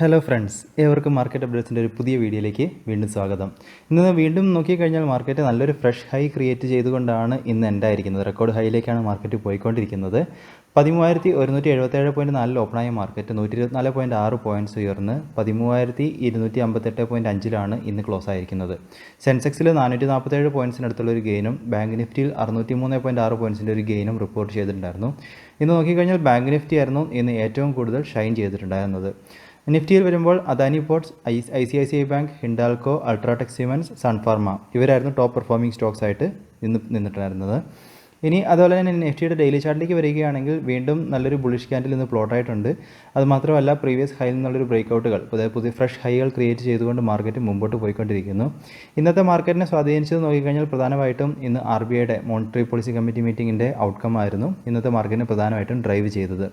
Hello friends, ഏവർക്കും market അപ്ഡേറ്റ്സിൻ്റെ ഒരു പുതിയ വീഡിയോയിലേക്ക് വീണ്ടും സ്വാഗതം. ഇന്ന് വീണ്ടും നോക്കിക്കഴിഞ്ഞാൽ മാർക്കറ്റ് നല്ലൊരു ഫ്രഷ് ഹൈ ക്രിയേറ്റ് ചെയ്തുകൊണ്ടാണ് ഇന്ന് എൻഡായിരിക്കുന്നത്. റെക്കോർഡ് ഹൈയിലേക്കാണ് മാർക്കറ്റ് പോയിക്കൊണ്ടിരിക്കുന്നത്. 13,177.4 ഓപ്പണായ മാർക്കറ്റ് 124.6 പോയിൻറ്റ്സ് ഉയർന്ന് 13,258.5 ഇന്ന് ക്ലോസ് ആയിരിക്കുന്നത്. സെൻസെക്സിൽ 447 പോയിൻറ്റ്സിനടുത്തുള്ള ഒരു ഗെയിനും ബാങ്ക് നിഫ്റ്റിയിൽ 603.6 പോയിൻറ്റ്സിൻ്റെ ഒരു ഗെയിനും റിപ്പോർട്ട് ചെയ്തിട്ടുണ്ടായിരുന്നു. ഇന്ന് നോക്കിക്കഴിഞ്ഞാൽ ബാങ്ക് നിഫ്റ്റി ആയിരുന്നു ഇന്ന് ഏറ്റവും കൂടുതൽ ഷൈൻ ചെയ്തിട്ടുണ്ടായിരുന്നത്. നിഫ്റ്റിയിൽ വരുമ്പോൾ Adani ports, ICICI bank, Hindalco, UltraTech cements, Sun Pharma ഇവരായിരുന്നു ടോപ്പ് പെർഫോമിംഗ് സ്റ്റോക്സ് ആയിട്ട് ഇന്ന് നിന്നിട്ടുണ്ടായിരുന്നത്. ഇനി അതുപോലെ തന്നെ നിഫ്റ്റിയുടെ ഡെയിലി ചാർട്ടിലേക്ക് വരികയാണെങ്കിൽ വീണ്ടും നല്ലൊരു ബുള്ളിഷ് ക്യാൻഡിൽ ഇന്ന് പ്ലോട്ട് ആയിട്ടുണ്ട്. അതുമാത്രമല്ല പ്രീവിയസ് ഹൈയിൽ നിന്നുള്ളൊരു ബ്രേക്കൗട്ടുകൾ പുതിയ ഫ്രഷ് ഹൈകൾ ക്രിയേറ്റ് ചെയ്തുകൊണ്ട് മാർക്കറ്റ് മുമ്പോട്ട് പോയിക്കൊണ്ടിരിക്കുന്നു. ഇന്നത്തെ മാർക്കറ്റിനെ സ്വാധീനിച്ചത് നോക്കിക്കഴിഞ്ഞാൽ പ്രധാനമായിട്ടും ഇന്ന് RBIയുടെ മോണിറ്ററി പോളിസി കമ്മിറ്റി മീറ്റിംഗിൻ്റെ ഔട്ട്കം ആയിരുന്നു ഇന്നത്തെ മാർക്കറ്റിനെ പ്രധാനമായിട്ടും ഡ്രൈവ് ചെയ്തത്.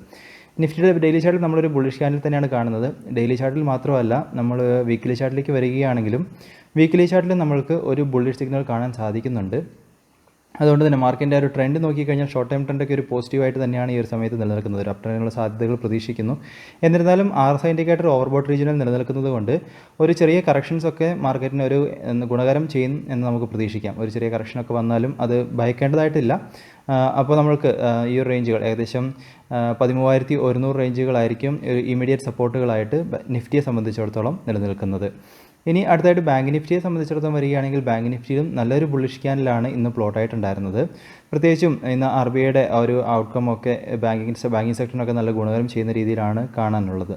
നിഫ്റ്റിയുടെ ഡെയിലി ചാർട്ടിൽ നമ്മളൊരു ബുള്ളിഷ് ക്യാൻഡിൽ തന്നെയാണ് കാണുന്നത്. ഡെയിലി ചാർട്ടിൽ മാത്രമല്ല, നമ്മൾ വീക്ക്ലി ചാർട്ടിലേക്ക് വരികയാണെങ്കിലും വീക്ക്ലി ചാർട്ടിൽ നമ്മൾക്ക് ഒരു ബുള്ളിഷ് സിഗ്നൽ കാണാൻ സാധിക്കുന്നുണ്ട്. അതുകൊണ്ട് തന്നെ മാർക്കറ്റിൻ്റെ ഒരു ട്രെൻഡ് നോക്കിക്കഴിഞ്ഞാൽ ഷോർട്ട് ടൈം ട്രെൻഡൊക്കെ ഒരു പോസിറ്റീവായിട്ട് തന്നെയാണ് ഈ ഒരു സമയത്ത് നിലനിൽക്കുന്നത്. ഒരു അപ്ടേണിനുള്ള സാധ്യതകൾ പ്രതീക്ഷിക്കുന്നു. എന്നിരുന്നാലും RSI ഇൻഡിക്കേറ്റർ ഓവർബോട്ട് റീജിയനിൽ നിലനിൽക്കുന്നത് കൊണ്ട് ഒരു ചെറിയ കറക്ഷൻസൊക്കെ മാർക്കറ്റിന് ഒരു ഗുണകരം ചെയ്യും എന്ന് നമുക്ക് പ്രതീക്ഷിക്കാം. ഒരു ചെറിയ കറക്ഷനൊക്കെ വന്നാലും അത് ഭയക്കേണ്ടതായിട്ടില്ല. അപ്പോൾ നമ്മൾക്ക് ഈ ഒരു റേഞ്ചുകൾ ഏകദേശം 13,100 റേഞ്ചുകളായിരിക്കും ഇമ്മീഡിയറ്റ് സപ്പോർട്ടുകളായിട്ട് നിഫ്റ്റിയെ സംബന്ധിച്ചിടത്തോളം നിലനിൽക്കുന്നത്. ഇനി അടുത്തായിട്ട് ബാങ്ക് നിഫ്റ്റിയെ സംബന്ധിച്ചിടത്തോളം വരികയാണെങ്കിൽ ബാങ്ക് നിഫ്റ്റിയിലും നല്ലൊരു ബുള്ളിഷ് ക്യാൻഡിലാണ് ഇന്ന് പ്ലോട്ടായിട്ടുണ്ടായിരുന്നത്. പ്രത്യേകിച്ചും ഇന്ന് RBIയുടെ ആ ഒരു ഔട്ട്കം ഒക്കെ ബാങ്കിങ് സെക്ടറിനൊക്കെ നല്ല ഗുണകരം ചെയ്യുന്ന രീതിയിലാണ് കാണാനുള്ളത്.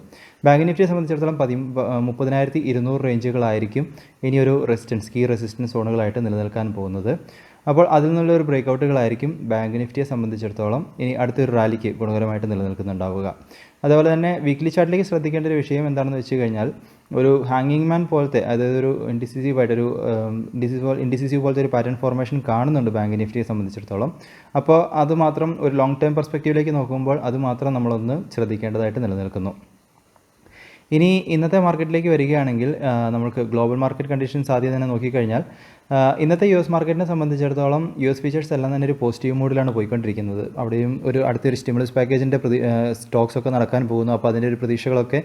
ബാങ്ക് നിഫ്റ്റിയെ സംബന്ധിച്ചിടത്തോളം 30,200 റേഞ്ചുകളായിരിക്കും ഇനിയൊരു കീ റെസിസ്റ്റൻസ് സോണുകളായിട്ട് നിലനിൽക്കാൻ പോകുന്നത്. അപ്പോൾ അതിൽ നിന്നുള്ള ഒരു ബ്രേക്കൗട്ടുകളായിരിക്കും ബാങ്ക് നിഫ്റ്റിയെ സംബന്ധിച്ചിടത്തോളം ഇനി അടുത്തൊരു റാലിക്ക് ഗുണകരമായിട്ട് നിലനിൽക്കുന്നുണ്ടാവുക. അതുപോലെ തന്നെ വീക്ക്ലി ചാർട്ടിലേക്ക് ശ്രദ്ധിക്കേണ്ട ഒരു വിഷയം എന്താണെന്ന് വെച്ച് കഴിഞ്ഞാൽ ഒരു ഹാങ്ങിങ് മാൻ പോലത്തെ, അതായത് ഒരു ഇൻഡിസിസീവ് പോലത്തെ ഒരു പാറ്റേൺ ഫോർമേഷൻ കാണുന്നുണ്ട് ബാങ്ക് നിഫ്റ്റിയെ സംബന്ധിച്ചിടത്തോളം. അപ്പോൾ അതുമാത്രം ഒരു ലോങ് ടേം പെർസ്പെക്റ്റീവിലേക്ക് നോക്കുമ്പോൾ അതുമാത്രം നമ്മളൊന്ന് ശ്രദ്ധിക്കേണ്ടതായിട്ട് നിലനിൽക്കുന്നു. ഇനി ഇന്നത്തെ മാർക്കറ്റിലേക്ക് വരികയാണെങ്കിൽ നമുക്ക് ഗ്ലോബൽ മാർക്കറ്റ് കണ്ടീഷൻസ് ആദ്യം തന്നെ നോക്കിക്കഴിഞ്ഞാൽ ഇന്നത്തെ US മാർക്കറ്റിനെ സംബന്ധിച്ചിടത്തോളം US ഫീച്ചേഴ്സ് എല്ലാം തന്നെ ഒരു പോസിറ്റീവ് മൂഡിലാണ് പോയിക്കൊണ്ടിരിക്കുന്നത്. അവിടെയും ഒരു അടുത്തൊരു സ്റ്റിമുലസ് പാക്കേജിൻ്റെ സ്റ്റോക്സൊക്കെ നടക്കാൻ പോകുന്നു. അപ്പോൾ അതിൻ്റെ ഒരു പ്രതീക്ഷകളൊക്കെ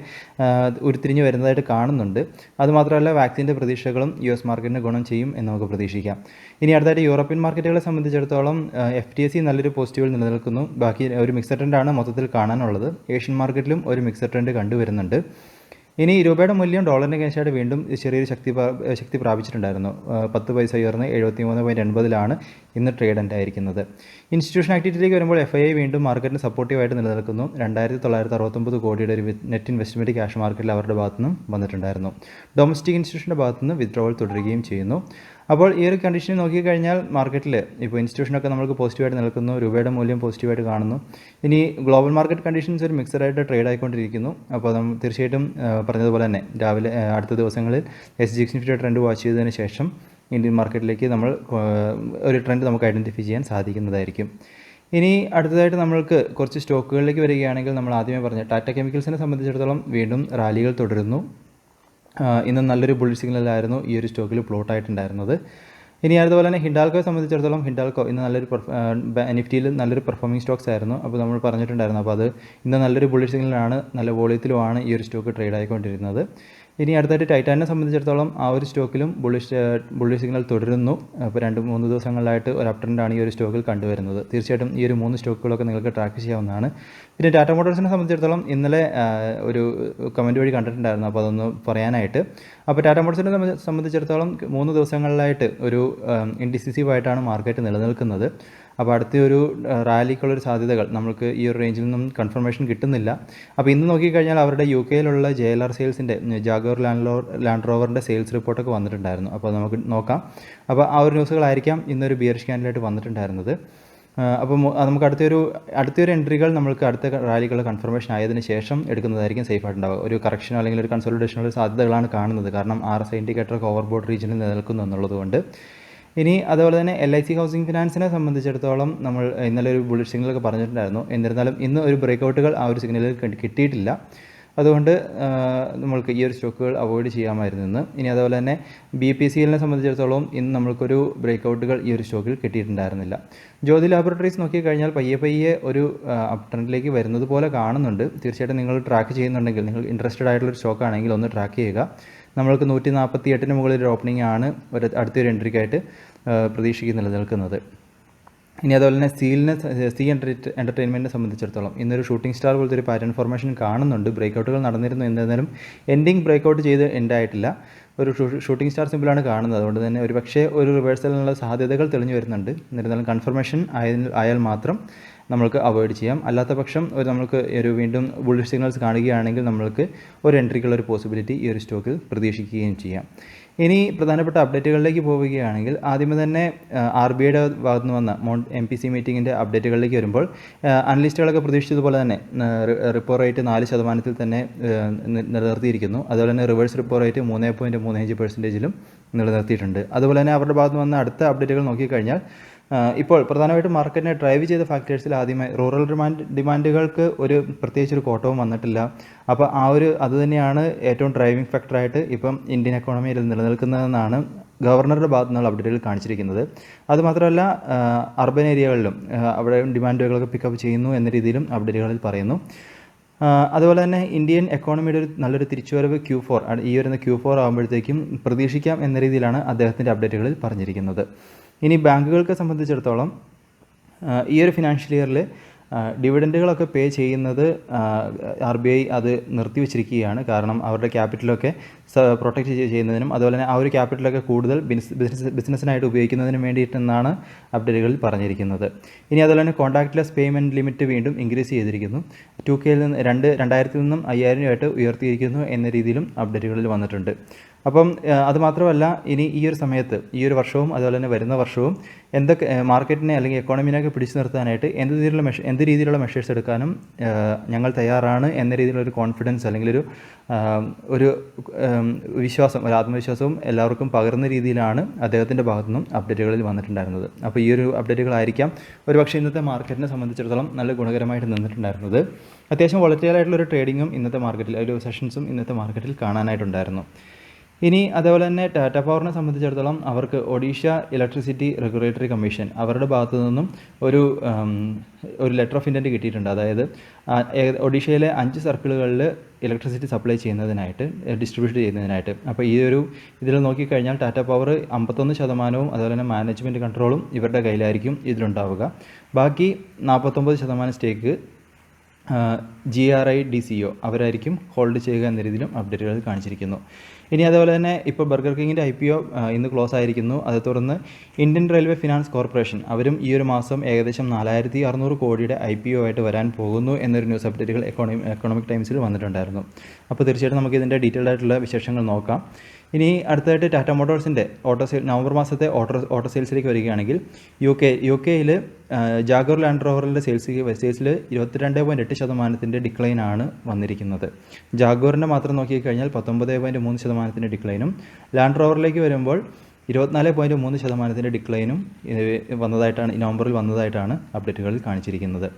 ഉരുത്തിരിഞ്ഞ് വരുന്നതായിട്ട് കാണുന്നുണ്ട്. അതുമാത്രമല്ല വാക്സിൻ്റെ പ്രതീക്ഷകളും US മാർക്കറ്റിന് ഗുണം ചെയ്യും എന്ന് നമുക്ക് പ്രതീക്ഷിക്കാം. ഇനി അടുത്തായിട്ട് യൂറോപ്യൻ മാർക്കറ്റുകളെ സംബന്ധിച്ചിടത്തോളം FTSE നല്ലൊരു പോസിറ്റീവിൽ നിലനിൽക്കുന്നു. ബാക്കി ഒരു മിക്സഡ് ട്രെൻഡാണ് മൊത്തത്തിൽ കാണാനുള്ളത്. ഏഷ്യൻ മാർക്കറ്റിലും ഒരു മിക്സഡ് ട്രെൻഡ് കണ്ടുവരുന്നുണ്ട്. ഇനി രൂപയുടെ മൂല്യം ഡോളറിന് കേസായിട്ട് വീണ്ടും ചെറിയൊരു ശക്തി പ്രാപിച്ചിട്ടുണ്ടായിരുന്നു. 10 പൈസ ഉയർന്ന് 73.80 ഇന്ന് ട്രേഡ് എൻഡ് ആയിരിക്കുന്നത്. ഇൻസ്റ്റിറ്റ്യൂഷൻ ആക്ടിവിറ്റിയിലേക്ക് വരുമ്പോൾ FII വീണ്ടും മാർക്കറ്റിന് സപ്പോർട്ടീവായിട്ട് നിലനിൽക്കുന്നു. 2,969 കോടിയുടെ ഒരു നെറ്റ് ഇൻവെസ്റ്റ്മെൻറ്റ് ക്യാഷ് മാർക്കറ്റിൽ അവരുടെ ഭാഗത്തുനിന്നും വന്നിട്ടുണ്ടായിരുന്നു. ഡൊമസ്റ്റിക് ഇൻസ്റ്റിറ്റ്യൂഷൻ്റെ ഭാഗത്തുനിന്ന് വിത്ഡ്രോവൽ തുടരുകയും ചെയ്യുന്നു. അപ്പോൾ ഈ ഒരു കണ്ടീഷനിൽ നോക്കിക്കഴിഞ്ഞാൽ മാർക്കറ്റിൽ ഇപ്പോൾ ഇൻസ്റ്റിറ്റ്യൂഷനൊക്കെ നമുക്ക് പോസിറ്റീവായിട്ട് നിൽക്കുന്നു. രൂപയുടെ മൂല്യം പോസിറ്റീവായിട്ട് കാണുന്നു. ഇനി ഗ്ലോബൽ മാർക്കറ്റ് കണ്ടീഷൻസ് ഒരു മിക്സഡായിട്ട് ട്രേഡ് ആയിക്കൊണ്ടിരിക്കുന്നു. അപ്പോൾ നമ്മൾ തീർച്ചയായിട്ടും പറഞ്ഞതുപോലെ തന്നെ രാവിലെ അടുത്ത ദിവസങ്ങളിൽ SGX നിഫ്റ്റിയുടെ ട്രെൻഡ് വാച്ച് ചെയ്തതിന് ശേഷം ഇന്ത്യൻ മാർക്കറ്റിലേക്ക് നമ്മൾ ഒരു ട്രെൻഡ് നമുക്ക് ഐഡൻറ്റിഫൈ ചെയ്യാൻ സാധിക്കുന്നതായിരിക്കും. ഇനി അടുത്തതായിട്ട് നമ്മൾക്ക് കുറച്ച് സ്റ്റോക്കുകളിലേക്ക് വരികയാണെങ്കിൽ നമ്മൾ ആദ്യമേ പറഞ്ഞ ടാറ്റ കെമിക്കൽസിനെ സംബന്ധിച്ചിടത്തോളം വീണ്ടും റാലികൾ തുടരുന്നു. ഇന്ന് നല്ലൊരു ബുള്ളിഷ് സിഗ്നലായിരുന്നു ഈ ഒരു സ്റ്റോക്കിൽ പ്ലോട്ടായിട്ടുണ്ടായിരുന്നത്. ഇനി അതുപോലെ തന്നെ ഹിൻഡാൽക്കോയെ സംബന്ധിച്ചിടത്തോളം ഹിൻഡാൽക്കോ ഇന്ന് നല്ലൊരു നിഫ്റ്റിയിൽ നല്ലൊരു പെർഫോമിംഗ് സ്റ്റോക്സ് ആയിരുന്നു. അപ്പോൾ നമ്മൾ പറഞ്ഞിട്ടുണ്ടായിരുന്നു. അപ്പോൾ അത് ഇന്ന് നല്ലൊരു ബുള്ളിഷ് സിഗ്നലാണ്, നല്ല വോളിയത്തിലുമാണ് ഈ ഒരു സ്റ്റോക്ക് ട്രേഡ് ആയിക്കൊണ്ടിരുന്നത്. ഇനി അടുത്തായിട്ട് ടൈറ്റാനിനെ സംബന്ധിച്ചിടത്തോളം ആ ഒരു സ്റ്റോക്കിലും ബുള്ളിഷ് സിഗ്നൽ തുടരുന്നു. അപ്പോൾ 2-3 ദിവസങ്ങളിലായിട്ട് ഒരു അപ് ട്രെൻഡാണ് ഈ ഒരു സ്റ്റോക്കിൽ കണ്ടുവരുന്നത്. തീർച്ചയായിട്ടും ഈ ഒരു 3 സ്റ്റോക്കുകളൊക്കെ നിങ്ങൾക്ക് ട്രാക്ക് ചെയ്യാവുന്നതാണ്. പിന്നെ ടാറ്റ മോട്ടോഴ്സിനെ സംബന്ധിച്ചിടത്തോളം ഇന്നലെ ഒരു കമൻറ്റ് വഴി കണ്ടിട്ടുണ്ടായിരുന്നു. അപ്പോൾ അതൊന്ന് പറയാനായിട്ട്. അപ്പോൾ ടാറ്റ മോട്ടോഴ്സിനെ സംബന്ധിച്ചിടത്തോളം 3 ദിവസങ്ങളിലായിട്ട് ഒരു ഇൻഡിസിസീവായിട്ടാണ് മാർക്കറ്റ് നിലനിൽക്കുന്നത്. അപ്പോൾ അടുത്തൊരു റാലിക്കുള്ളൊരു സാധ്യതകൾ നമുക്ക് ഈ ഒരു റേഞ്ചിൽ നിന്നും കൺഫർമേഷൻ കിട്ടുന്നില്ല. അപ്പോൾ ഇന്ന് നോക്കിക്കഴിഞ്ഞാൽ അവരുടെ UK JLR സെയിൽസിൻ്റെ ജാഗ്വർ ലാൻഡ് റോവറിൻ്റെ സെയിൽസ് റിപ്പോർട്ടൊക്കെ വന്നിട്ടുണ്ടായിരുന്നു. അപ്പോൾ നമുക്ക് നോക്കാം. അപ്പോൾ ആ ഒരു ന്യൂസുകളായിരിക്കാം ഇന്നൊരു ബിയറിഷ് ക്യാൻഡിലായിട്ട് വന്നിട്ടുണ്ടായിരുന്നത്. അപ്പോൾ നമുക്ക് അടുത്തൊരു എൻട്രികൾ നമ്മൾക്ക് അടുത്ത റാലികൾ കൺഫർമേഷൻ ആയതിനു ശേഷം എടുക്കുന്നതായിരിക്കും സേഫായിട്ടുണ്ടാവുക. ഒരു കറക്ഷനോ അല്ലെങ്കിൽ ഒരു കൺസോളിഡേഷനുള്ള സാധ്യതകളാണ് കാണുന്നത്. കാരണം RSI ഇൻഡിക്കേറ്ററൊക്കെ ഓവർബോട്ട് റീജിയനിൽ നിലനിൽക്കുന്നു എന്നുള്ളതുകൊണ്ട്. ഇനി അതുപോലെ തന്നെ LIC ഹൗസിംഗ് ഫിനാൻസിനെ സംബന്ധിച്ചിടത്തോളം നമ്മൾ ഇന്നലെ ഒരു ബുള്ളിഷ് സിഗ്നലൊക്കെ പറഞ്ഞിട്ടുണ്ടായിരുന്നു. എന്നിരുന്നാലും ഇന്ന് ഒരു ബ്രേക്കൗട്ടുകൾ ആ ഒരു സിഗ്നലിൽ കിട്ടിയിട്ടില്ല. അതുകൊണ്ട് നമ്മൾക്ക് ഈ ഒരു സ്റ്റോക്കുകൾ അവോയ്ഡ് ചെയ്യാമായിരുന്നു. ഇനി അതുപോലെ തന്നെ BPCLനെ സംബന്ധിച്ചിടത്തോളം ഇന്ന് നമ്മൾക്കൊരു ബ്രേക്കൗട്ടുകൾ ഈ ഒരു സ്റ്റോക്കിൽ കിട്ടിയിട്ടുണ്ടായിരുന്നില്ല. ജ്യോതി ലാബോറട്ടറീസ് നോക്കിക്കഴിഞ്ഞാൽ പയ്യെ ഒരു അപ് ട്രെൻഡിലേക്ക് വരുന്നത് പോലെ കാണുന്നുണ്ട്. തീർച്ചയായിട്ടും നിങ്ങൾ ട്രാക്ക് ചെയ്യുന്നുണ്ടെങ്കിൽ, നിങ്ങൾ ഇൻട്രസ്റ്റഡ് ആയിട്ടുള്ളൊരു സ്റ്റോക്കാണെങ്കിൽ ഒന്ന് ട്രാക്ക് ചെയ്യുക. നമ്മൾക്ക് 148 മുകളിൽ ഒരു ഓപ്പണിംഗ് ആണ് അടുത്തൊരു എൻട്രിക്കായിട്ട് നിലനിൽക്കുന്നത്. ഇനി അതുപോലെ തന്നെ സി എൻ്റർടൈൻമെൻറ്റിനെ സംബന്ധിച്ചിടത്തോളം ഇന്നൊരു ഷൂട്ടിംഗ് സ്റ്റാർ പോലത്തെ ഒരു പാറ്റേൺ ഫോർമേഷൻ കാണുന്നുണ്ട്. ബ്രേക്കൗട്ടുകൾ നടന്നിരുന്നു, എന്നിരുന്നാലും എൻഡിങ് ബ്രേക്കൗട്ട് ചെയ്ത് എൻഡായിട്ടില്ല. ഒരു ഷൂട്ടിംഗ് സ്റ്റാർ സിമ്പിളാണ് കാണുന്നത്. അതുകൊണ്ട് തന്നെ ഒരു റിവേഴ്സലിനുള്ള സാധ്യതകൾ തെളിഞ്ഞു വരുന്നുണ്ട്. എന്നിരുന്നാലും കൺഫർമേഷൻ ആയാൽ മാത്രം നമ്മൾക്ക് അവോയ്ഡ് ചെയ്യാം. അല്ലാത്ത പക്ഷം നമ്മൾക്ക് വീണ്ടും ബുള്ളിഷ് സിഗ്നൽസ് കാണുകയാണെങ്കിൽ നമ്മൾക്ക് ഒരു എൻട്രിക്കുള്ള ഒരു പോസിബിലിറ്റി ഈ ഒരു സ്റ്റോക്കിൽ പ്രതീക്ഷിക്കുകയും ചെയ്യാം. ഇനി പ്രധാനപ്പെട്ട അപ്ഡേറ്റുകളിലേക്ക് പോവുകയാണെങ്കിൽ ആദ്യമേ തന്നെ RBIയുടെ ഭാഗത്ത് നിന്ന് വന്ന MPC മീറ്റിങ്ങിൻ്റെ അപ്ഡേറ്റുകളിലേക്ക് വരുമ്പോൾ അനലിസ്റ്റുകളൊക്കെ പ്രതീക്ഷിച്ചതുപോലെ തന്നെ റിപ്പോ റേറ്റ് 4% തന്നെ നിലനിർത്തിയിരിക്കുന്നു. അതുപോലെ തന്നെ റിവേഴ്സ് റിപ്പോ റേറ്റ് 3.35% നിലനിർത്തിയിട്ടുണ്ട്. അതുപോലെ തന്നെ അവരുടെ ഭാഗത്ത് നിന്ന് വന്ന അടുത്ത അപ്ഡേറ്റുകൾ നോക്കിക്കഴിഞ്ഞാൽ ഇപ്പോൾ പ്രധാനമായിട്ടും മാർക്കറ്റിനെ ഡ്രൈവ് ചെയ്ത ഫാക്ടേഴ്സിൽ ആദ്യമായി റൂറൽ ഡിമാൻഡുകൾക്ക് പ്രത്യേകിച്ചൊരു കോട്ടവും വന്നിട്ടില്ല. അപ്പോൾ അതുതന്നെയാണ് ഏറ്റവും ഡ്രൈവിംഗ് ഫാക്ടറായിട്ട് ഇപ്പം ഇന്ത്യൻ എക്കോണമിയിൽ നിലനിൽക്കുന്നതെന്നാണ് ഗവർണറുടെ ഭാഗത്തു നിന്നുള്ള അപ്ഡേറ്റുകൾ കാണിച്ചിരിക്കുന്നത്. അതുമാത്രമല്ല അർബൻ ഏരിയകളിലും അവിടെ ഡിമാൻഡുകളൊക്കെ പിക്കപ്പ് ചെയ്യുന്നു എന്ന രീതിയിലും അപ്ഡേറ്റുകളിൽ പറയുന്നു. അതുപോലെ തന്നെ ഇന്ത്യൻ എക്കോണമിയുടെ നല്ലൊരു തിരിച്ചുവരവ് ഈ വരുന്ന Q4 ആകുമ്പോഴത്തേക്കും പ്രതീക്ഷിക്കാം എന്ന രീതിയിലാണ് അദ്ദേഹത്തിൻ്റെ അപ്ഡേറ്റുകളിൽ പറഞ്ഞിരിക്കുന്നത്. ഇനി ബാങ്കുകൾക്ക് സംബന്ധിച്ചിടത്തോളം ഈ ഒരു ഫിനാൻഷ്യൽ ഇയറിൽ ഡിവിഡൻറ്റുകളൊക്കെ പേ ചെയ്യുന്നത് RBI അത് നിർത്തിവെച്ചിരിക്കുകയാണ്. കാരണം അവരുടെ ക്യാപിറ്റലൊക്കെ പ്രൊട്ടക്റ്റ് ചെയ്യുന്നതിനും അതുപോലെ തന്നെ ആ ഒരു ക്യാപിറ്റലൊക്കെ കൂടുതൽ ബിസിനസ്സിനായിട്ട് ഉപയോഗിക്കുന്നതിനും വേണ്ടിയിട്ടെന്നാണ് അപ്ഡേറ്റുകളിൽ പറഞ്ഞിരിക്കുന്നത്. ഇനി അതുപോലെ തന്നെ കോൺടാക്ട്ലെസ് പേയ്മെൻറ്റ് ലിമിറ്റ് വീണ്ടും ഇൻക്രീസ് ചെയ്തിരിക്കുന്നു. 2Kയിൽ നിന്ന് 2000 നിന്നും 5000 ആയിട്ട് ഉയർത്തിയിരിക്കുന്നു എന്ന രീതിയിലും അപ്ഡേറ്റുകളിൽ വന്നിട്ടുണ്ട്. അപ്പം അതുമാത്രമല്ല, ഇനി ഈ ഒരു സമയത്ത് ഈ ഒരു വർഷവും അതുപോലെ തന്നെ വരുന്ന വർഷവും എന്തൊക്കെ മാർക്കറ്റിനെ അല്ലെങ്കിൽ എക്കോണമിനെയൊക്കെ പിടിച്ചു നിർത്താനായിട്ട് എന്ത് രീതിയിലുള്ള മെഷേഴ്സ് എടുക്കാനും ഞങ്ങൾ തയ്യാറാണ് എന്ന രീതിയിലുള്ളൊരു കോൺഫിഡൻസ് അല്ലെങ്കിൽ ഒരു വിശ്വാസം, ഒരു ആത്മവിശ്വാസവും എല്ലാവർക്കും പകർന്ന രീതിയിലാണ് അദ്ദേഹത്തിൻ്റെ ഭാഗത്തു നിന്നും അപ്ഡേറ്റുകളിൽ വന്നിട്ടുണ്ടായിരുന്നത്. അപ്പോൾ ഈ ഒരു അപ്ഡേറ്റുകളായിരിക്കാം ഒരുപക്ഷെ ഇന്നത്തെ മാർക്കറ്റിനെ സംബന്ധിച്ചിടത്തോളം നല്ല ഗുണകരമായിട്ട് നിന്നിട്ടുണ്ടായിരുന്നത്. അത്യാവശ്യം വോളറ്റൈലായിട്ടുള്ളൊരു ട്രേഡിങ്ങും ഇന്നത്തെ മാർക്കറ്റിൽ, ഒരു സെഷൻസും ഇന്നത്തെ മാർക്കറ്റിൽ കാണാനായിട്ടുണ്ടായിരുന്നു. ഇനി അതേപോലെ തന്നെ ടാറ്റ പവറിനെ സംബന്ധിച്ചിടത്തോളം അവർക്ക് ഒഡീഷ ഇലക്ട്രിസിറ്റി റെഗുലേറ്ററി കമ്മീഷൻ അവരുടെ ഭാഗത്തു നിന്നും ഒരു ലെറ്റർ ഓഫ് ഇൻറ്റൻറ്റ് കിട്ടിയിട്ടുണ്ട്. അതായത് ഒഡീഷയിലെ 5 സർക്കിളുകളിൽ ഇലക്ട്രിസിറ്റി സപ്ലൈ ചെയ്യുന്നതിനായിട്ട്, ഡിസ്ട്രിബ്യൂട്ട് ചെയ്യുന്നതിനായിട്ട്. അപ്പോൾ ഇതിൽ നോക്കിക്കഴിഞ്ഞാൽ ടാറ്റ പവർ 51% അതുപോലെ തന്നെ മാനേജ്മെൻറ്റ് കൺട്രോളും ഇവരുടെ കയ്യിലായിരിക്കും ഇതിലുണ്ടാവുക. ബാക്കി 49% സ്റ്റേക്ക് GRIDCO അവരായിരിക്കും ഹോൾഡ് ചെയ്യുക എന്ന രീതിയിലും അപ്ഡേറ്റുകൾ കാണിച്ചിരിക്കുന്നു. ഇനി അതുപോലെ തന്നെ ഇപ്പോൾ ബർഗർ കിങ്ങിൻ്റെ IPO ഇന്ന് ക്ലോസ് ആയിരിക്കുന്നു. അത് തുടർന്ന് ഇന്ത്യൻ റെയിൽവേ ഫിനാൻസ് കോർപ്പറേഷൻ അവരും ഈ ഒരു മാസം ഏകദേശം 4600 കോടിയുടെ IPO ആയിട്ട് വരാൻ പോകുന്നു എന്നൊരു ന്യൂസ് അപ്ഡേറ്റുകൾ എക്കണോമിക് ടൈംസിൽ വന്നിട്ടുണ്ടായിരുന്നു. അപ്പോൾ തീർച്ചയായിട്ടും നമുക്ക് ഇതിൻ്റെ ഡീറ്റെയിൽഡ് ആയിട്ടുള്ള വിശേഷങ്ങൾ നോക്കാം. ഇനി അടുത്തതായിട്ട് ടാറ്റ മോട്ടോഴ്സിൻ്റെ നവംബർ മാസത്തെ ഓട്ടോ സെയിൽസിലേക്ക് വരികയാണെങ്കിൽ UK ജാഗുവർ ലാൻഡ് റോവറിൻ്റെ സെയിൽസിൽ 22.8% ഡിക്ലൈനാണ് വന്നിരിക്കുന്നത്. ജാഗുവറിൻ്റെ മാത്രം നോക്കിക്കഴിഞ്ഞാൽ 19.3% ഡിക്ലൈനും, ലാൻഡ് റോവറിലേക്ക് വരുമ്പോൾ 24.3% ഡിക്ലൈനും നവംബറിൽ വന്നതായിട്ടാണ് അപ്ഡേറ്റുകളിൽ കാണിച്ചിരിക്കുന്നത്.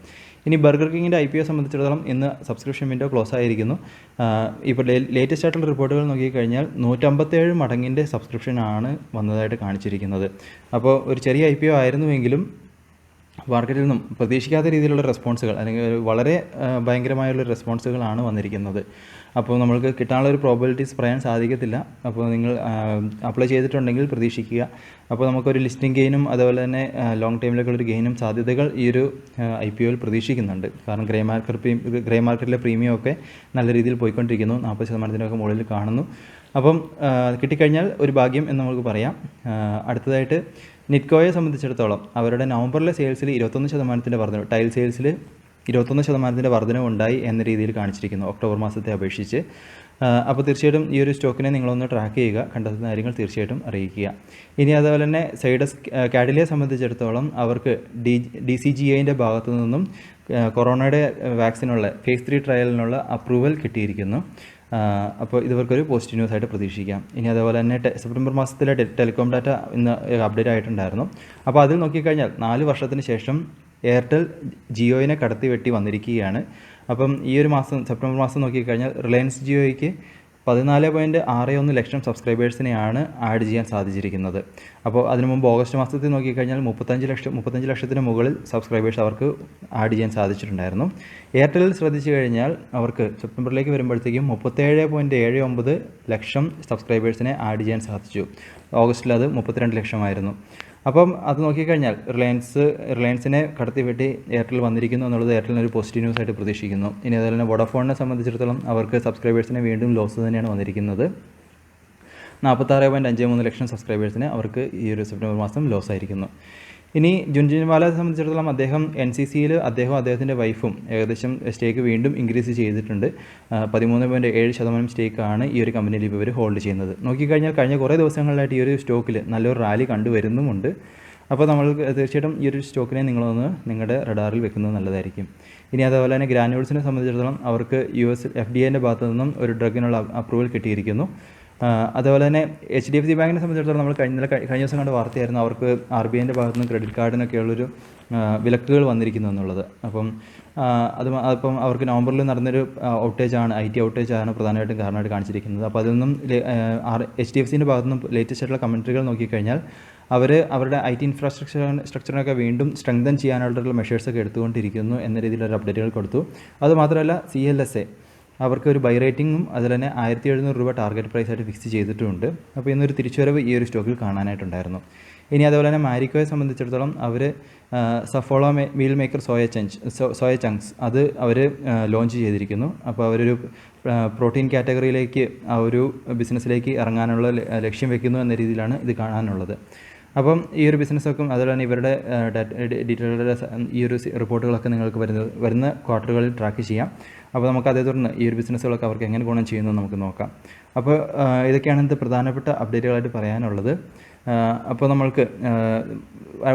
ഇനി ബർഗർ കിങ്ങിൻ്റെ IPO സംബന്ധിച്ചിടത്തോളം ഇന്ന് സബ്സ്ക്രിപ്ഷൻ വിൻഡോ ക്ലോസ് ആയിരിക്കുന്നു. ഇപ്പോൾ ലേറ്റസ്റ്റ് ആയിട്ടുള്ള റിപ്പോർട്ടുകൾ നോക്കിക്കഴിഞ്ഞാൽ 157 മടങ്ങിൻ്റെ സബ്സ്ക്രിപ്ഷനാണ് വന്നതായിട്ട് കാണിച്ചിരിക്കുന്നത്. അപ്പോൾ ഒരു ചെറിയ IPO ആയിരുന്നുവെങ്കിലും മാർക്കറ്റിൽ നിന്നും പ്രതീക്ഷിക്കാത്ത രീതിയിലുള്ള റെസ്പോൺസുകൾ അല്ലെങ്കിൽ വളരെ ഭയങ്കരമായുള്ള റെസ്പോൺസുകളാണ് വന്നിരിക്കുന്നത്. അപ്പോൾ നമ്മൾക്ക് കിട്ടാനുള്ള ഒരു പ്രോബബിലിറ്റീസ് പറയാൻ സാധിക്കത്തില്ല. അപ്പോൾ നിങ്ങൾ അപ്ലൈ ചെയ്തിട്ടുണ്ടെങ്കിൽ പ്രതീക്ഷിക്കുക. അപ്പോൾ നമുക്കൊരു ലിസ്റ്റിംഗ് ഗെയിനും അതുപോലെ തന്നെ ലോങ് ടൈമിലേക്കുള്ളൊരു ഗെയിനും സാധ്യതകൾ ഈ ഒരു IPOയിൽ പ്രതീക്ഷിക്കുന്നുണ്ട്. കാരണം ഗ്രേ മാർക്കറ്റിലെ പ്രീമിയം ഒക്കെ നല്ല രീതിയിൽ പോയിക്കൊണ്ടിരിക്കുന്നു, 40%-ഒക്കെ മുകളിൽ കാണുന്നു. അപ്പം കിട്ടിക്കഴിഞ്ഞാൽ ഒരു ഭാഗ്യം എന്ന് നമുക്ക് പറയാം. അടുത്തതായിട്ട് നിറ്റ്കോയെ സംബന്ധിച്ചിടത്തോളം അവരുടെ നവംബറിലെ സെയിൽസിൽ 21% വർധനവ്, ടൈൽ സെയിൽസിൽ 21% വർധനവ് ഉണ്ടായി എന്ന രീതിയിൽ കാണിച്ചിരിക്കുന്നു ഒക്ടോബർ മാസത്തെ അപേക്ഷിച്ച്. അപ്പോൾ തീർച്ചയായിട്ടും ഈ ഒരു സ്റ്റോക്കിനെ നിങ്ങളൊന്ന് ട്രാക്ക് ചെയ്യുക, കണ്ടെത്തുന്ന കാര്യങ്ങൾ തീർച്ചയായിട്ടും അറിയിക്കുക. ഇനി അതുപോലെ തന്നെ കാഡിലയെ സംബന്ധിച്ചിടത്തോളം അവർക്ക് DCGIൻ്റെ ഭാഗത്തു നിന്നും കൊറോണയുടെ വാക്സിനുള്ള ഫേസ് 3 ട്രയലിനുള്ള അപ്രൂവൽ കിട്ടിയിരിക്കുന്നു. അപ്പോൾ ഇവർക്കൊരു പോസിറ്റീവ് ന്യൂസ് ആയിട്ട് പ്രതീക്ഷിക്കാം. ഇനി അതുപോലെ തന്നെ സെപ്റ്റംബർ മാസത്തിലെ ടെലികോം ഡാറ്റ ഇന്ന് അപ്ഡേറ്റ് ആയിട്ടുണ്ടായിരുന്നു. അപ്പോൾ അതിൽ നോക്കിക്കഴിഞ്ഞാൽ 4 വർഷത്തിന് ശേഷം എയർടെൽ ജിയോയിനെ കടത്തി വെട്ടി വന്നിരിക്കുകയാണ്. അപ്പം ഈ ഒരു മാസം സെപ്റ്റംബർ മാസം നോക്കിക്കഴിഞ്ഞാൽ റിലയൻസ് ജിയോയ്ക്ക് 14.61 ലക്ഷം സബ്സ്ക്രൈബേഴ്സിനെയാണ് ആഡ് ചെയ്യാൻ സാധിച്ചിരിക്കുന്നത്. അപ്പോൾ അതിനു മുമ്പ് ഓഗസ്റ്റ് മാസത്തിൽ നോക്കിക്കഴിഞ്ഞാൽ 35 ലക്ഷത്തിന് മുകളിൽ സബ്സ്ക്രൈബേഴ്സ് അവർക്ക് ആഡ് ചെയ്യാൻ സാധിച്ചിട്ടുണ്ടായിരുന്നു. എയർടെല്ലിൽ ശ്രദ്ധിച്ചു കഴിഞ്ഞാൽ അവർക്ക് സെപ്റ്റംബറിലേക്ക് വരുമ്പോഴത്തേക്കും 37.79 ലക്ഷം സബ്സ്ക്രൈബേഴ്സിനെ ആഡ് ചെയ്യാൻ സാധിച്ചു. ഓഗസ്റ്റിൽ അത് 32 ലക്ഷമായിരുന്നു. അപ്പം അത് നോക്കിക്കഴിഞ്ഞാൽ റിലയൻസിനെ കടത്തി വെട്ടി എയർടെൽ വന്നിരിക്കുന്നു എന്നുള്ളത് എയർടെലിന് ഒരു പോസിറ്റീവ് ന്യൂസ് ആയിട്ട് പ്രതീക്ഷിക്കുന്നു. ഇനി അതുപോലെ തന്നെ വോഡാഫോണിനെ സംബന്ധിച്ചിടത്തോളം അവർക്ക് സബ്സ്ക്രൈബേഴ്സിനെ വീണ്ടും ലോസ് തന്നെയാണ് വന്നിരിക്കുന്നത്. 46.53 ലക്ഷം സബ്സ്ക്രൈബേഴ്സിനെ അവർക്ക് ഈ ഒരു സെപ്റ്റംബർ മാസം ലോസ് ആയിരിക്കുന്നു. ഇനി ജുൻജുൻവാലയെ സംബന്ധിച്ചിടത്തോളം അദ്ദേഹം NCCയിൽ അദ്ദേഹത്തിൻ്റെ വൈഫും ഏകദേശം സ്റ്റേക്ക് വീണ്ടും ഇൻക്രീസ് ചെയ്തിട്ടുണ്ട്. 13.7% സ്റ്റേക്കാണ് ഈ ഒരു കമ്പനിയിൽ ഇപ്പോൾ ഇവർ ഹോൾഡ് ചെയ്യുന്നത്. നോക്കിക്കഴിഞ്ഞാൽ കഴിഞ്ഞ കുറേ ദിവസങ്ങളിലായിട്ട് ഈ ഒരു സ്റ്റോക്കിൽ നല്ലൊരു റാലി കണ്ടുവരുന്നുമുണ്ട്. അപ്പോൾ നമ്മൾ തീർച്ചയായിട്ടും ഈ ഒരു സ്റ്റോക്കിനെ നിങ്ങളൊന്ന് നിങ്ങളുടെ റഡാറിൽ വെക്കുന്നത് നല്ലതായിരിക്കും. ഇനി അതുപോലെ തന്നെ ഗ്രാനുവൽസിനെ സംബന്ധിച്ചിടത്തോളം അവർക്ക് US FDA ഭാഗത്തു നിന്നും ഒരു ഡ്രഗിനുള്ള അപ്രൂവൽ കിട്ടിയിരിക്കുന്നു. അതുപോലെ തന്നെ HDFC ബാങ്കിനെ സംബന്ധിച്ചിടത്തോളം നമ്മൾ കഴിഞ്ഞ ദിവസം കണ്ട വാർത്തയായിരുന്നു അവർക്ക് RBI ഭാഗത്തു നിന്ന് ക്രെഡിറ്റ് കാർഡിനൊക്കെയുള്ളൊരു വിലക്കുകൾ വന്നിരിക്കുന്നു എന്നുള്ളത്. അപ്പം അവർക്ക് നവംബറിൽ നടന്നൊരു ഔട്ടേജാണ് IT ഔട്ടേജാണ് പ്രധാനമായിട്ടും കാരണമായിട്ട് കാണിച്ചിരിക്കുന്നത്. അപ്പോൾ അതൊന്നും HDFCൻ്റെ ഭാഗത്തു നിന്നും ലേറ്റസ്റ്റ് ആയിട്ടുള്ള കമൻട്രികൾ നോക്കിക്കഴിഞ്ഞാൽ അവരുടെ IT സ്ട്രക്ചറിനൊക്കെ വീണ്ടും സ്ട്രെങ്തൻ ചെയ്യാനുള്ള മെഷേഴ്സൊക്കെ എടുത്തുകൊണ്ടിരിക്കുന്നു എന്ന രീതിയിലൊരു അപ്ഡേറ്റുകൾ കൊടുത്തു. അതുമാത്രമല്ല CLSA അവർക്ക് ഒരു ബൈ റേറ്റിംഗും അതിൽ തന്നെ 1700 രൂപ ടാർഗറ്റ് പ്രൈസായിട്ട് ഫിക്സ് ചെയ്തിട്ടുമുണ്ട്. അപ്പോൾ ഇന്നൊരു തിരിച്ചുവരവ് ഈ ഒരു സ്റ്റോക്കിൽ കാണാനായിട്ടുണ്ടായിരുന്നു. ഇനി അതുപോലെ തന്നെ മാരിക്കോയെ സംബന്ധിച്ചിടത്തോളം അവർ സഫോളോ മീൽ മേക്കർ സോയ ചങ്ക്സ് അത് അവർ ലോഞ്ച് ചെയ്തിരിക്കുന്നു. അപ്പോൾ അവരൊരു പ്രോട്ടീൻ കാറ്റഗറിയിലേക്ക് ആ ഒരു ബിസിനസ്സിലേക്ക് ഇറങ്ങാനുള്ള ലക്ഷ്യം വെക്കുന്നു എന്ന രീതിയിലാണ് ഇത് കാണാനുള്ളത്. അപ്പം ഈ ഒരു ബിസിനസ്സൊക്കെ അതുപോലെ തന്നെ ഇവരുടെ ഡീറ്റെയിൽഡ് ഈ ഒരു റിപ്പോർട്ടുകളൊക്കെ നിങ്ങൾക്ക് വരുന്ന ക്വാർട്ടറുകളിൽ ട്രാക്ക് ചെയ്യാം. അപ്പോൾ നമുക്ക് അതേ തുടർന്ന് ഈ ഒരു ബിസിനസ്സുകളൊക്കെ അവർക്ക് എങ്ങനെ ഗുണം ചെയ്യുന്നു നമുക്ക് നോക്കാം. അപ്പോൾ ഇതൊക്കെയാണ് ഇന്നത്തെ പ്രധാനപ്പെട്ട അപ്ഡേറ്റുകളായിട്ട് പറയാനുള്ളത്. അപ്പോൾ നമ്മൾക്ക്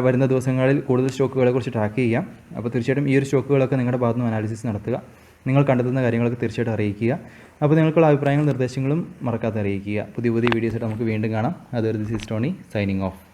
വരുന്ന ദിവസങ്ങളിൽ കൂടുതൽ സ്റ്റോക്കുകളെ കുറിച്ച് ട്രാക്ക് ചെയ്യാം. അപ്പോൾ തീർച്ചയായിട്ടും ഈ ഒരു സ്റ്റോക്കുകളൊക്കെ നിങ്ങളുടെ ഭാഗത്ത് നിന്ന് അനാലിസിസ് നടത്തുക. നിങ്ങൾ കണ്ടെത്തുന്ന കാര്യങ്ങളൊക്കെ തീർച്ചയായിട്ടും അറിയിക്കുക. അപ്പോൾ നിങ്ങൾക്കുള്ള അഭിപ്രായങ്ങളും നിർദ്ദേശങ്ങളും മറക്കാതെ അറിയിക്കുക. പുതിയ വീഡിയോസായിട്ട് നമുക്ക് വീണ്ടും കാണാം. അതുവരെ this is Tony signing off.